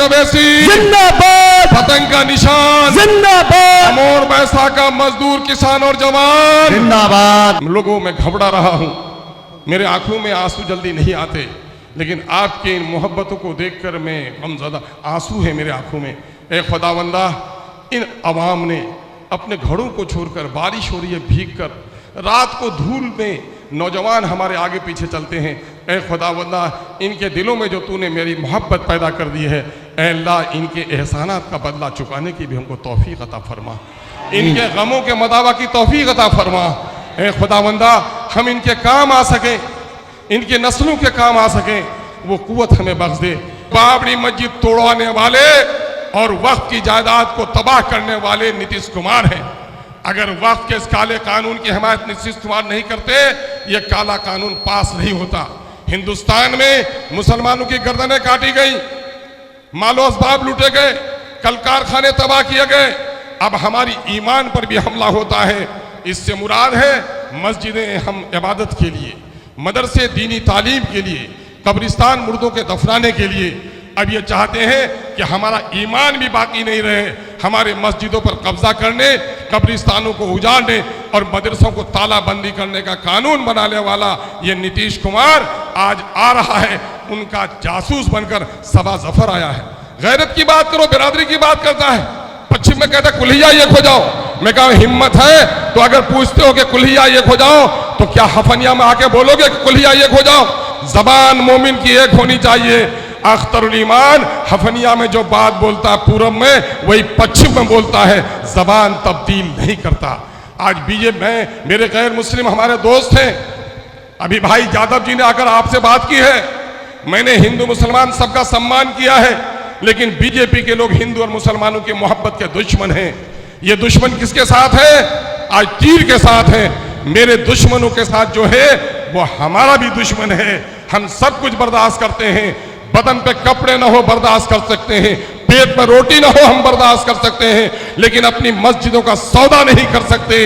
अवैसी जिंदाबाद, पतंग का निशान जिंदाबाद, अमोर बैसा का मजदूर किसान और जवान जिंदाबाद। लोगों में घबरा रहा हूं, मेरे आंखों में आंसू जल्दी नहीं आते, लेकिन आपकी इन मोहब्बतों को देखकर मैं गमज़दा, आंसू है मेरे आंखों में। ए खुदावंदा, इन अवाम ने अपने घरों को छोड़कर, बारिश हो रही है भीग कर, रात को धूल में नौजवान हमारे आगे पीछे चलते हैं। ए खुदावंदा, इनके दिलों में जो तूने मेरी मोहब्बत पैदा कर दी है, ए अल्लाह, इनके एहसानात का बदला चुकाने की भी हमको तौफीक अता फरमा, इनके गमों के मदावा की तौफीक अता फरमा। ए खुदावंदा, हम इनके काम आ सकें, इनके नस्लों के काम आ सकें, वो कुव्वत हमें बख्श दे। बाबरी मस्जिद तोड़वाने वाले और वक्फ की जायदाद को तबाह करने वाले नीतीश कुमार हैं। अगर वक्फ के इस काले कानून की हिमायत नीतीश कुमार नहीं करते, ये काला कानून पास नहीं होता। हिंदुस्तान में मुसलमानों की गर्दनें काटी गई, मालो असबाब लूटे गए, कल कारखाने तबाह किए गए, अब हमारी ईमान पर भी हमला होता है। इससे मुराद है मस्जिदें हम इबादत के लिए, मदरसे दीनी तालीम के लिए, कब्रिस्तान मुर्दों के दफनाने के लिए। अब ये चाहते हैं कि हमारा ईमान भी बाकी नहीं रहे, हमारे मस्जिदों पर कब्जा करने, कब्रिस्तानों को उजाड़ने और मदरसों को तालाबंदी करने का कानून बनाने वाला ये नीतीश कुमार आज आ रहा है, उनका जासूस बनकर सबा जफर आया है। गैरत की बात करो, बिरादरी की बात करता है, पश्चिम में कहता कुल्हिया एक हो जाओ। मैं कहा हिम्मत है तो अगर पूछते हो कि कुल्हिया एक हो जाओ, तो क्या हफनिया में आके बोलोगे कि कुल्हिया एक हो जाओ? जबान मोमिन की एक होनी चाहिए। अख्तरुल ईमान हफनिया में जो बात बोलता है पूरब में, वही पश्चिम में बोलता है, जबान तब्दील नहीं करता। आज बीजेपी में मेरे गैर मुस्लिम हमारे दोस्त हैं, अभी भाई यादव जी ने आकर आपसे बात की है। मैंने हिंदू मुसलमान सबका सम्मान किया है, लेकिन बीजेपी के लोग हिंदू और मुसलमानों की मोहब्बत के दुश्मन हैं। ये दुश्मन किसके साथ है? आज तीर के साथ है। मेरे दुश्मनों के साथ जो है वो हमारा भी दुश्मन है। हम सब कुछ बर्दाश्त करते हैं, बदन पे कपड़े ना हो बर्दाश्त कर सकते हैं, पेट में रोटी ना हो हम बर्दाश्त कर सकते हैं, लेकिन अपनी मस्जिदों का सौदा नहीं कर सकते।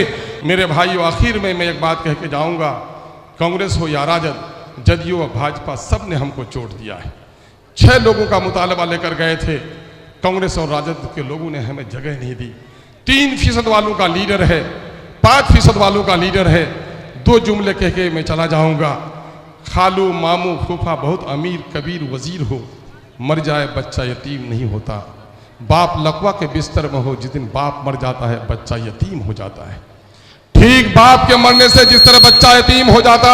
मेरे भाइयों, आखिर में मैं एक बात कह के जाऊंगा, कांग्रेस हो या राजद, जदयू और भाजपा, सब ने हमको चोट दिया है। 6 लोगों का मुतालबा लेकर गए थे, कांग्रेस और राजद के लोगों ने हमें जगह नहीं दी। 3% वालों का लीडर है, 5% वालों का लीडर है। 2 जुमले कह के मैं चला जाऊंगा। खालू मामू फूफा बहुत अमीर कबीर वजीर हो, मर जाए बच्चा यतीम नहीं होता। बाप लकवा के बिस्तर में हो, जिस दिन बाप मर जाता है बच्चा यतीम हो जाता है। ठीक बाप के मरने से जिस तरह बच्चा यतीम हो जाता,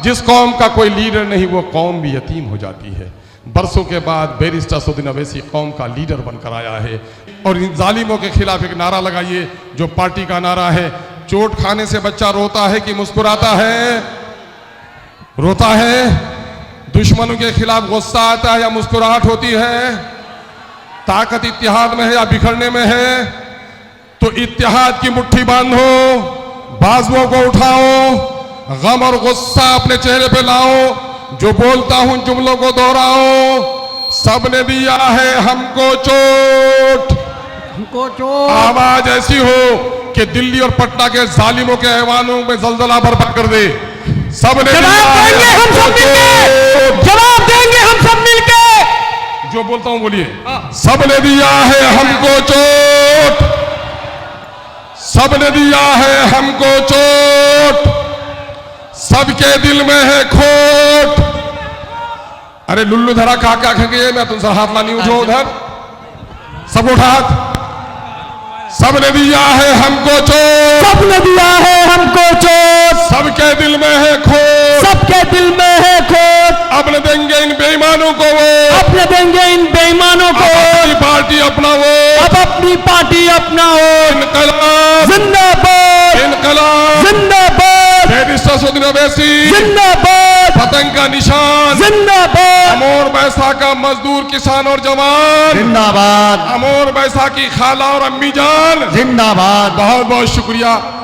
जिस कौम का कोई लीडर नहीं वो कौम भी यतीम हो जाती है। बरसों के बाद बैरिस्टर असदुद्दीन अवैसी कौम का लीडर बनकर आया है, और इन जालिमों के खिलाफ एक नारा लगाइए जो पार्टी का नारा है, चोट खाने से बच्चा रोता है कि मुस्कुराता है? रोता है। दुश्मनों के खिलाफ गुस्सा आता है या मुस्कुराहट होती है? ताकत इत्तेहाद में है या बिखरने में है? तो इत्तेहाद की मुट्ठी बांधो, बाजुओं को उठाओ, गम और गुस्सा अपने चेहरे पे लाओ, जो बोलता हूं जुमलों को दोहराओ। सबने दिया है हमको चोट, हमको चोट। आवाज ऐसी हो कि दिल्ली और पटना के जालिमों के ऐवानों में जलजला बर्पा कर दे। सबने जवाब देंगे हम सब मिलके, जवाब देंगे हम सब मिलके। जो बोलता हूं बोलिए। सबने दिया है हमको चोट, सबने दिया है हमको चोट, सबके दिल में है खोट। अरे लुल्लू धरा कहा क्या कहेंगे? मैं तुमसे हाथ लानी उठो, उधर सब उठा हाथ। सबने दिया है हमको चोट, सबने दिया है हमको चोट, सबके दिल में है खोट, सबके दिल में है खोट। अब न देंगे इन बेईमानों को वो, अब न देंगे इन बेईमानों को, अपनी पार्टी अपनाओ, अब अपनी पार्टी अपनाओ। इनकलाब जिंदाबाद, इनकलाब जिंदाबाद, बैरिस्टर असदुद्दीन अवैसी जिंदाबाद, पतंग का निशान, जिंदाबाद, अमोर बैसा का मजदूर किसान और जवान जिंदाबाद, अमोर बैसा की खाला और अम्मी जान जिंदाबाद। बहुत बहुत शुक्रिया।